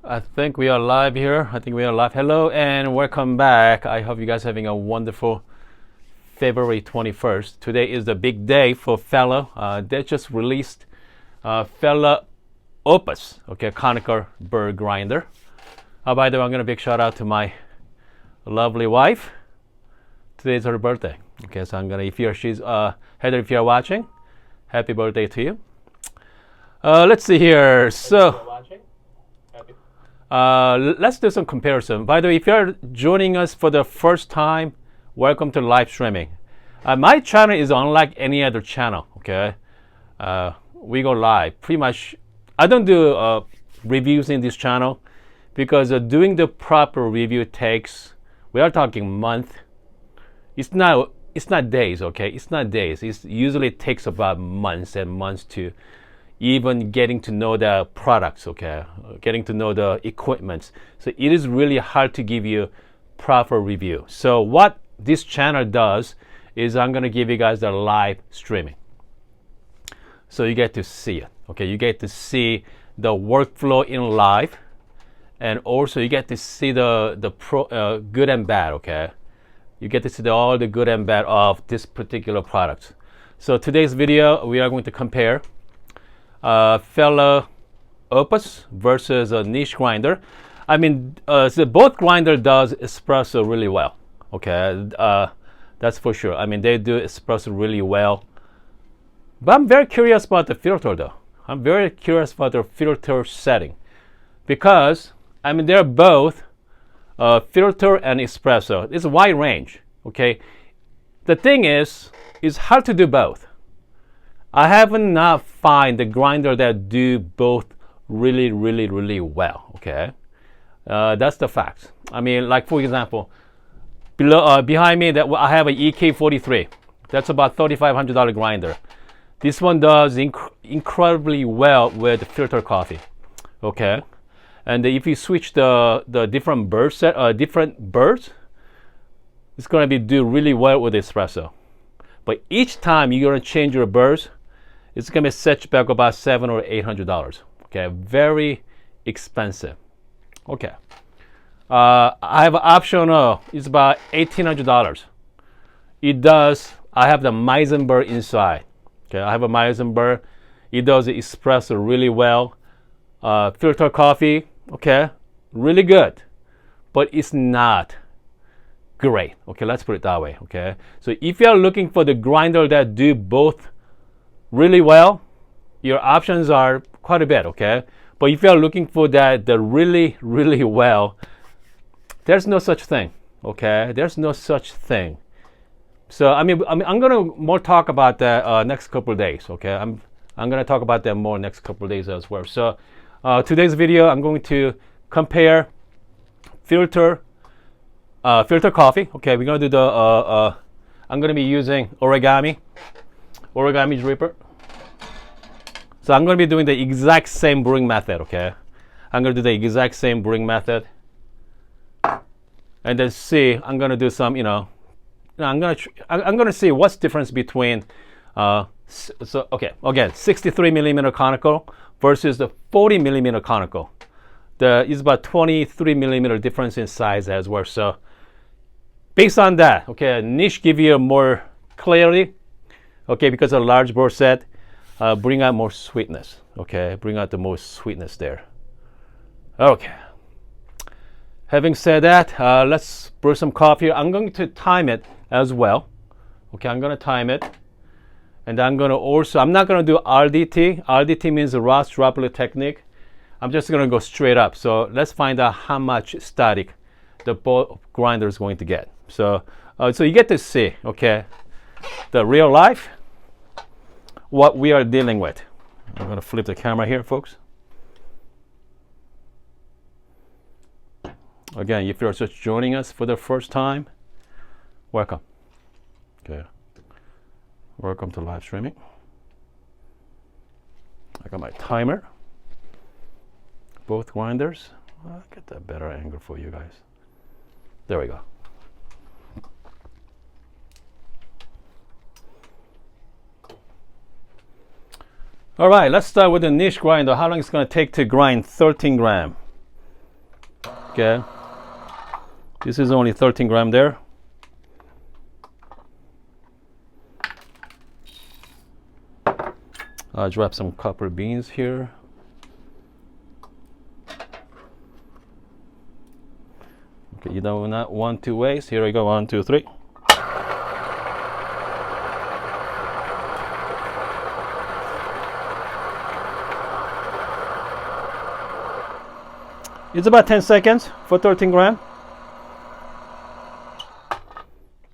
I think we are live here. I think we are live. Hello and welcome back. I hope you guys are having a wonderful February 21st. Today is the big day for Fellow. They just released Fellow Opus, okay, Conical burr grinder. By the way, I'm going to big shout out to my lovely wife. Today is her birthday. Okay, so I'm going to, Heather, if you're watching, happy birthday to you. Let's see here. Let's do some comparison. By the way, if you're joining us for the first time, welcome to live streaming. My channel is unlike any other channel. Okay, we go live. Pretty much, I don't do reviews in this channel because doing the proper review takes. We are talking month. It's not days. Okay, it's not days. It usually takes about months and months to even getting to know the products, okay, getting to know the equipment. So it is really hard to give you proper review. So what this channel does is I'm gonna give you guys the live streaming. So you get to see it, okay? You get to see the workflow in live, and also you get to see the good and bad, okay? You get to see all the good and bad of this particular product. So today's video, we are going to compare Fellow Opus versus a niche grinder. I mean, so both grinder does espresso really well. Okay, that's for sure. I mean, they do espresso really well. But I'm very curious about the filter, though. I'm very curious about the filter setting because I mean they're both filter and espresso. It's a wide range. Okay, the thing is, it's hard to do both. I haven't not find the grinder that do both really well. Okay, that's the fact. I mean, like for example, behind me that I have a EK43. That's about $3,500 grinder. This one does incredibly well with filter coffee. Okay, and if you switch the different burrs, it's gonna do really well with espresso. But each time you're gonna change your burrs, it's gonna be set back about $700 or $800. Okay, very expensive. Okay, I have an optional. It's about $1,800. It does. I have the Meissen burr inside. Okay, I have a Meissen burr. It does the espresso really well. Filter coffee. Okay, really good, but it's not great. Okay, let's put it that way. Okay, so if you're looking for the grinder that do both really well, your options are quite a bit, okay? But if you're looking for the really well, there's no such thing, okay? There's no such thing. So I'm gonna more talk about that next couple of days, okay? I'm gonna talk about that more next couple of days as well. So today's video, I'm going to compare filter coffee. Okay, we're gonna do the I'm gonna be using Origami dripper. So I'm going to be doing the exact same brewing method, okay? I'm going to do the exact same brewing method. And then see, I'm going to do some, I'm going to see what's the difference between, okay, again, 63 millimeter conical versus the 40 millimeter conical. It's about 23 millimeter difference in size as well. So based on that, okay, niche give you more clarity. Okay, because a large burr set bring out more sweetness. Okay, bring out the most sweetness there. Okay. Having said that, let's brew some coffee. I'm going to time it as well. Okay, I'm going to time it, and I'm going to also. I'm not going to do RDT. RDT means the Ross droplet technique. I'm just going to go straight up. So let's find out how much static the both grinder is going to get. So, so you get to see. Okay, the real life. What we are dealing with. I'm going to flip the camera here, folks. Again, if you're just joining us for the first time, welcome. Okay. Welcome to live streaming. I got my timer. Both grinders. I'll get that better angle for you guys. There we go. All right, let's start with the niche grinder. How long it's going to take to grind 13 gram? Okay. This is only 13 gram there. I'll drop some copper beans here. Okay, you don't not want to waste. Here we go. 1, 2, 3. It's about 10 seconds for 13 gram.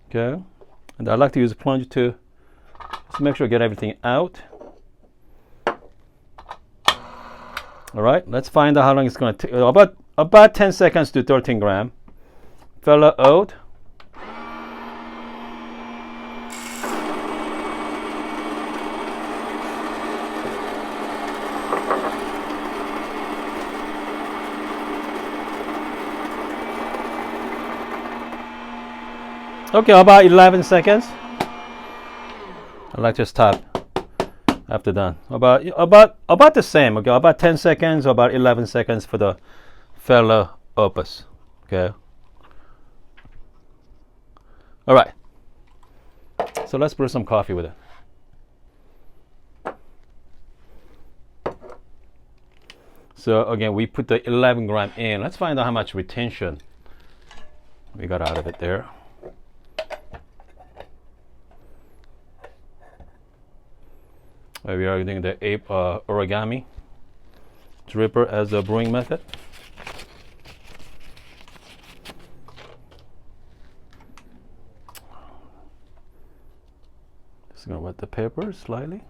Okay, and I like to use a plunge to just make sure I get everything out. All right, let's find out how long it's going to take. About 10 seconds to 13 gram. Fellow Oat. Okay, about 11 seconds. I like to stop after done. About the same. Okay, about 10 seconds or about 11 seconds for the Fellow Opus. Okay. All right. So let's brew some coffee with it. So again, we put the 11 gram in. Let's find out how much retention we got out of it there. We are doing the origami dripper as a brewing method. Just gonna wet the paper slightly.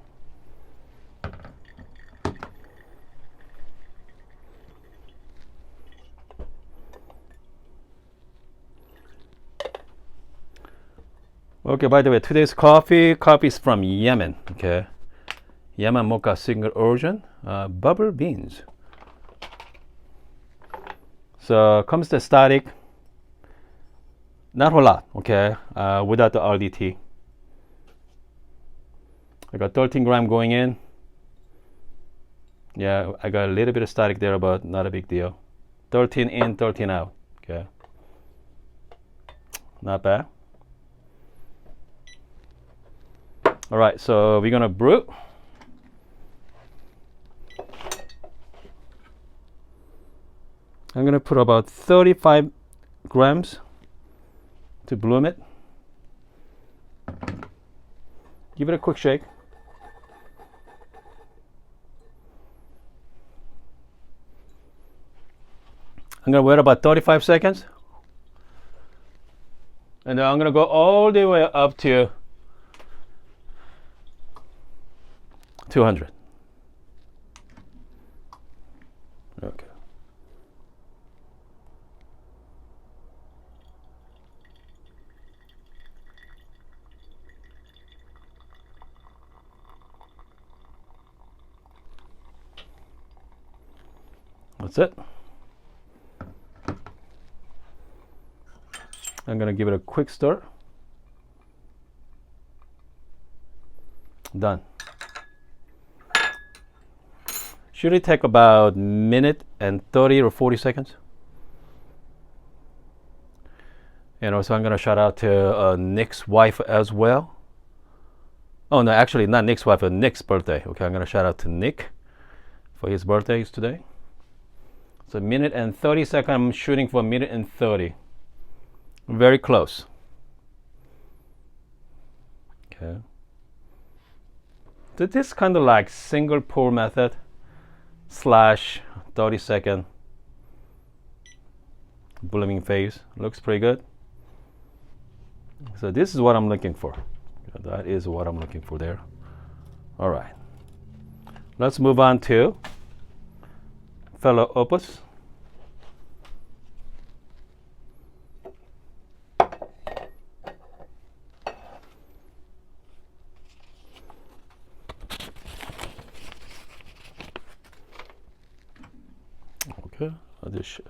Okay, by the way, today's coffee is from Yemen. Okay. Yemen Mocha single origin, bubble beans. So comes the static, not a whole lot, okay, without the RDT. I got 13 gram going in. Yeah, I got a little bit of static there, but not a big deal. 13 in, 13 out, okay. Not bad. All right, so we're gonna brew. I'm going to put about 35 grams to bloom it. Give it a quick shake. I'm going to wait about 35 seconds. And then I'm going to go all the way up to 200. Okay. That's it. I'm going to give it a quick stir. Done. Should it take about a minute and 30 or 40 seconds? And also I'm going to shout out to Nick's wife as well. Oh no, actually not Nick's wife, but Nick's birthday. Okay, I'm going to shout out to Nick for his birthday is today. So a minute and 30 seconds. I'm shooting for a minute and 30. Very close. Okay. So this kind of like single pour method / 30-second blooming phase. Looks pretty good. So this is what I'm looking for. That is what I'm looking for there. All right. Let's move on to Fellow Opus. Okay, this.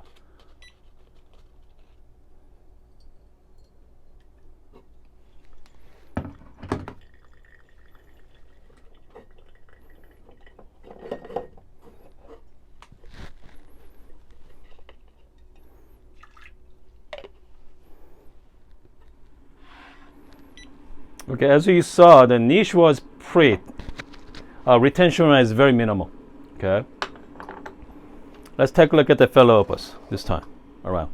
Okay, as you saw, the niche was pretty. Retention is very minimal. Okay. Let's take a look at the Fellow Opus this time around.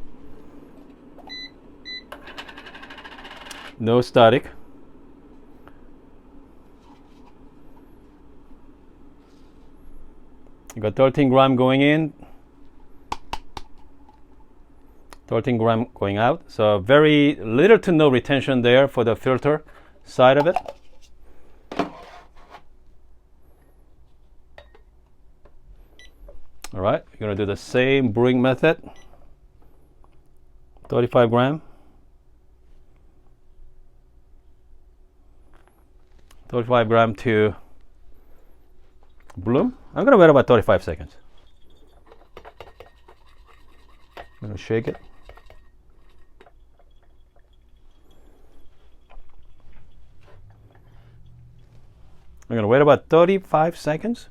No static. You got 13 gram going in, 13 gram going out. So very little to no retention there for the filter side of it. All right, you're gonna do the same brewing method. 35 gram. 35 gram to bloom. I'm gonna wait about 35 seconds. I'm gonna shake it. I'm gonna wait about 35 seconds.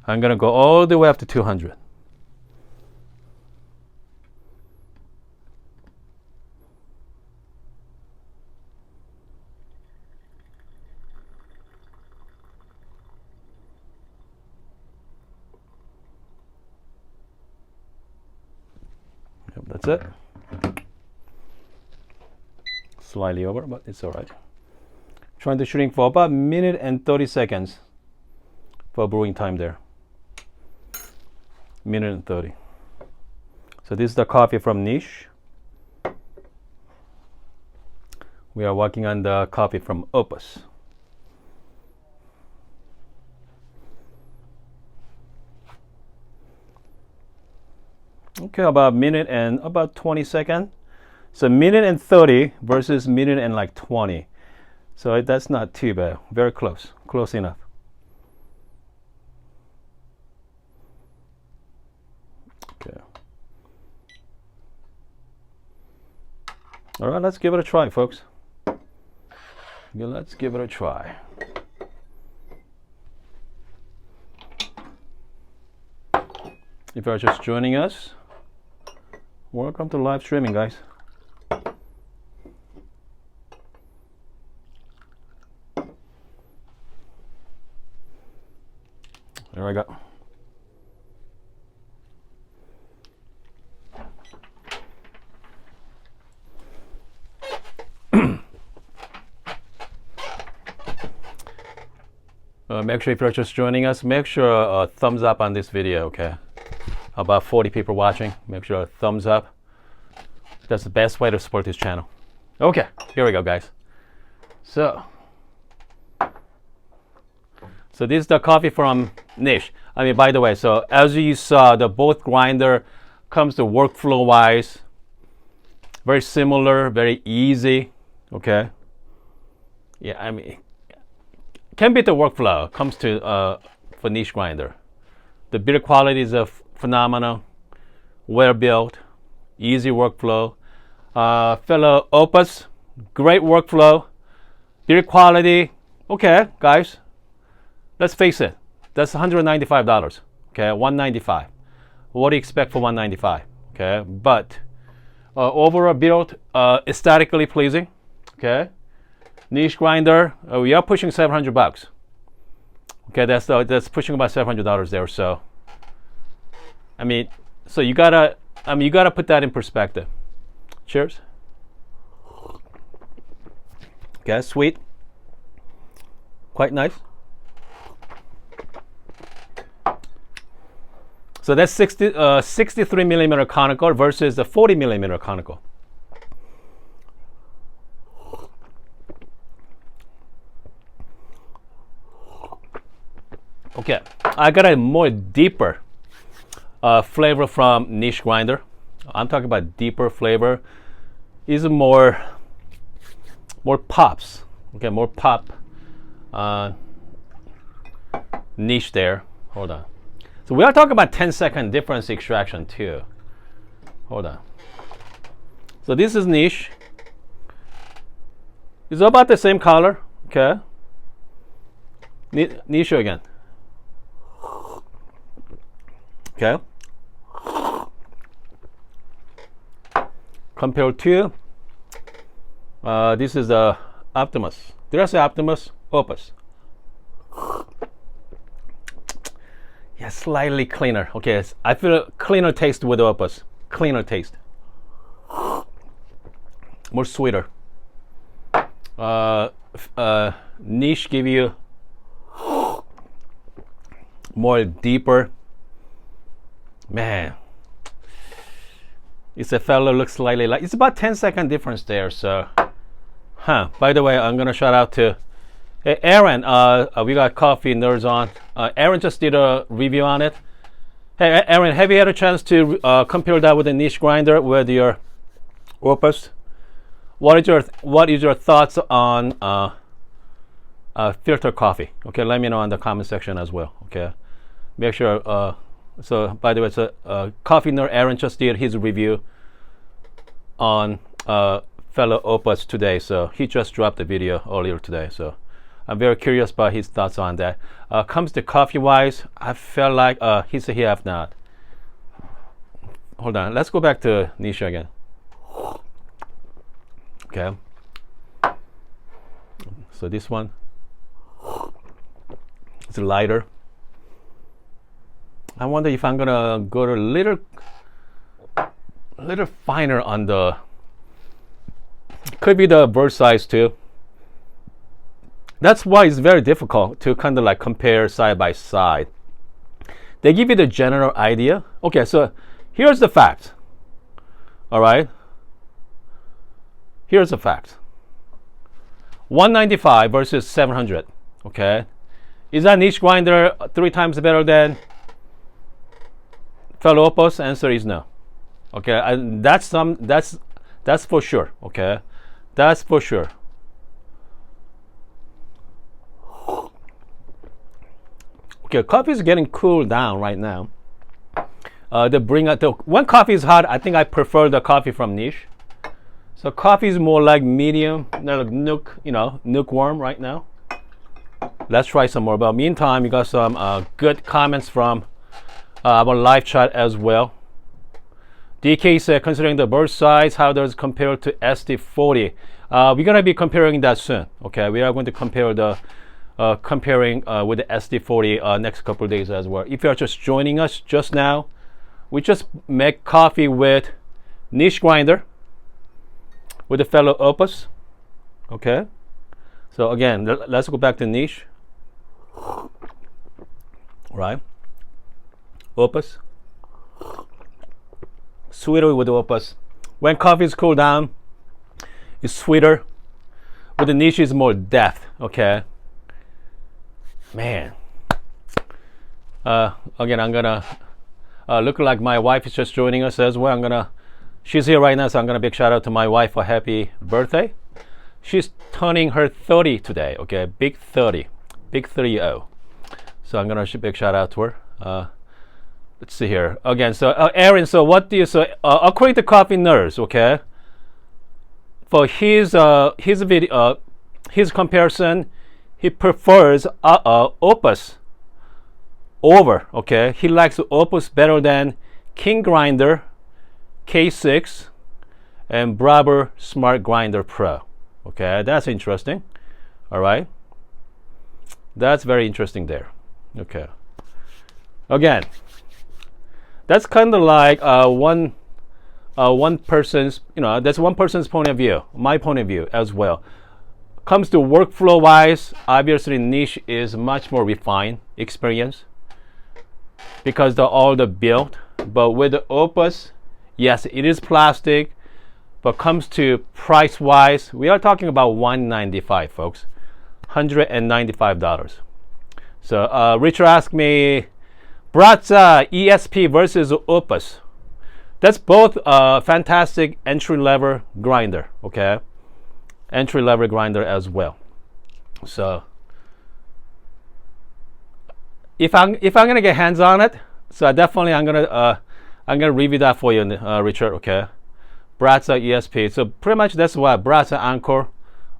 I'm gonna go all the way up to 200. Yep, that's it. Slightly over, but it's all right. Trying to shrink for about a minute and 30 seconds for brewing time there. Minute and 30. So this is the coffee from Niche. We are working on the coffee from Opus. Okay, about a minute and about 20 seconds. So minute and 30 versus minute and like 20. So that's not too bad. Very close. Close enough. Okay. All right, let's give it a try, folks. Yeah, let's give it a try. If you're just joining us, welcome to live streaming, guys. There we go. Make sure if you're just joining us, make sure a thumbs up on this video, okay? About 40 people watching. Make sure a thumbs up. That's the best way to support this channel. Okay, here we go, guys. So this is the coffee from Niche. I mean, by the way, so as you saw, the both grinder comes to workflow wise, very similar, very easy. Okay. Yeah, I mean, can beat the workflow comes to for Niche grinder. The build quality is phenomenal, well built, easy workflow. Fellow Opus, great workflow, build quality. Okay, guys, let's face it, that's $195. Okay, $195. What do you expect for $195? Okay, but overall build, aesthetically pleasing. Okay, Niche grinder, we are pushing $700. Okay, that's pushing about $700 there. So, I mean, so you gotta put that in perspective. Cheers. Okay, sweet, quite nice. So that's 63 millimeter conical versus the 40 millimeter conical. Okay, I got a more deeper flavor from Niche grinder. I'm talking about deeper flavor. Is more pops. Okay, more pop. Niche there. Hold on. So we are talking about 10-second difference extraction too. Hold on. So this is Niche. It's about the same color. Okay. Niche again. Okay. Compared to this is the Optimus. Did I say Optimus? Opus. Yeah, slightly cleaner. Okay, I feel a cleaner taste with Opus. Cleaner taste. More sweeter. Niche give you more deeper. Man, it's a Fellow looks slightly like it's about 10-second difference there. So, by the way, I'm gonna shout out to Aaron. We got coffee nerds on. Aaron just did a review on it. Hey, Aaron, have you had a chance to compare that with a niche grinder with your Opus? What is your thoughts on filter coffee? Okay, let me know in the comment section as well. Okay, make sure. So, by the way, so coffee nerd Aaron just did his review on Fellow Opus today. So he just dropped the video earlier today. So I'm very curious about his thoughts on that. Comes to coffee wise, I felt like he said he have not. Hold on, let's go back to Nisha again. Okay. So this one is lighter. I wonder if I'm gonna go to a little finer on the. Could be the bird size too. That's why it's very difficult to kind of like compare side by side. They give you the general idea. Okay, so here's the fact. All right. Here's the fact. 195 versus 700. Okay, is that niche grinder 3 times better than Fellow Opus? Answer is no. Okay, and that's for sure. Okay, that's for sure. Okay, coffee is getting cooled down right now. When coffee is hot, I think I prefer the coffee from Niche. So coffee is more like medium, not like lukewarm right now. Let's try some more. But meantime, we got some good comments from our live chat as well. DK said, considering the bird size, how does it compare to SD40? We're gonna be comparing that soon. Okay, we are going to compare the comparing with the SD40 next couple of days as well. If you are just joining us just now, we just make coffee with niche grinder with the Fellow Opus. Okay, so again, let's go back to niche. Right, Opus, sweeter with the Opus. When coffee is cooled down, it's sweeter. With the niche, is more depth. Okay, man. Again, I'm gonna look like my wife is just joining us as well. She's here right now, so I'm gonna big shout out to my wife for happy birthday. She's turning her 30 today. Okay, big 30, big 30. So I'm gonna big shout out to her. Let's see here again. So Aaron, so what do you say? According to Coffee Nerds, okay, for his video, his comparison, he prefers Opus over. Okay, he likes Opus better than King Grinder K6 and Bravo Smart Grinder Pro. Okay, that's interesting. All right, that's very interesting there. Okay, again, that's kind of like one person's, that's one person's point of view, my point of view as well. Comes to workflow wise, obviously niche is much more refined experience because all the build. But with the Opus, yes, it is plastic, but comes to price wise, we are talking about $195, folks, $195. So Richard asked me, Bratza ESP versus Opus. That's both fantastic entry-level grinder. Okay, entry-level grinder as well. So if I'm gonna get hands on it, so I'm gonna review that for you, Richard. Okay, Bratza ESP. So pretty much that's what Bratza Encore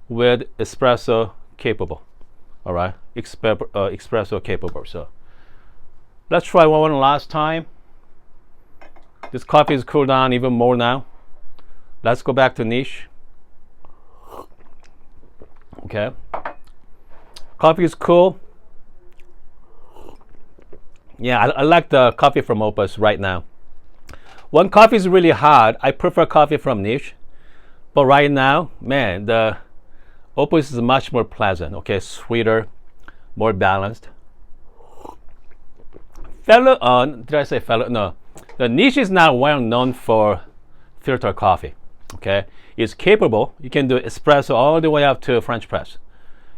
with espresso capable. All right, espresso capable. So let's try one last time. This coffee is cooled down even more now. Let's go back to niche. Okay. Coffee is cool. Yeah, I like the coffee from Opus right now. When coffee is really hot, I prefer coffee from Niche. But right now, man, the Opus is much more pleasant. Okay, sweeter, more balanced. Did I say Fellow? No. The Niche is not well known for filter coffee. Okay, it's capable. You can do espresso all the way up to French press.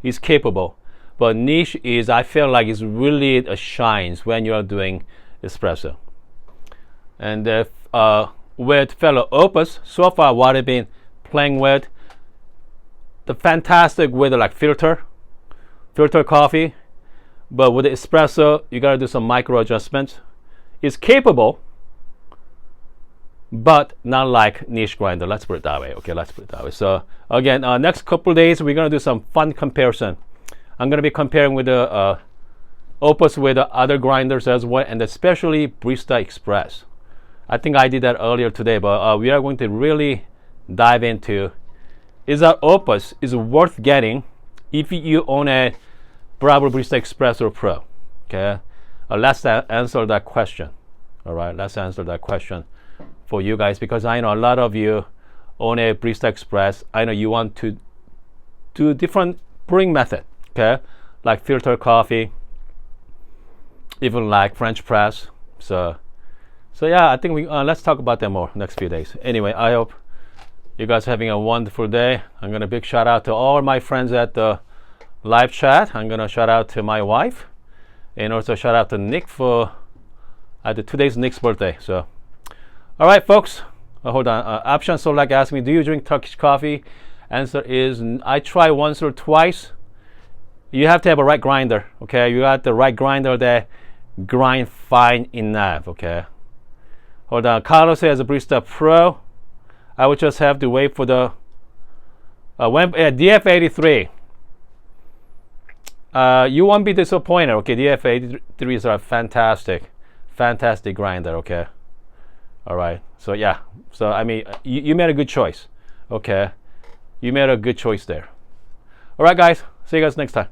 It's capable. But Niche is, I feel like it's really shines when you are doing espresso. And with Fellow Opus, so far what I've been playing with, the fantastic with like filter coffee, but with the espresso, you gotta do some micro adjustments. It's capable, but not like Niche grinder. Let's put it that way. Okay, let's put it that way. So again, next couple days we're gonna do some fun comparison. I'm going to be comparing with the Opus with the other grinders as well, and especially Barista Express. I think I did that earlier today, but we are going to really dive into is that Opus is worth getting if you own a Bravo Barista Express or Pro. Okay, let's answer that question. All right, let's answer that question for you guys, because I know a lot of you own a Barista Express. I know you want to do different brewing method. Okay, like filter coffee, even like French press. So yeah, I think we let's talk about them more next few days. Anyway, I hope you guys are having a wonderful day. I'm gonna big shout out to all my friends at the live chat. I'm gonna shout out to my wife, and also shout out to Nick for today's Nick's birthday. So, all right, folks. Hold on. Option so like asked me, do you drink Turkish coffee? Answer is I try once or twice. You have to have a right grinder, okay? You got the right grinder that grind fine enough, okay? Hold on. Carlos says a Barista Pro. I would just have to wait for the DF83. You won't be disappointed, okay? DF83s are fantastic grinder, okay? All right. So yeah. So I mean, you made a good choice, okay? You made a good choice there. All right, guys. See you guys next time.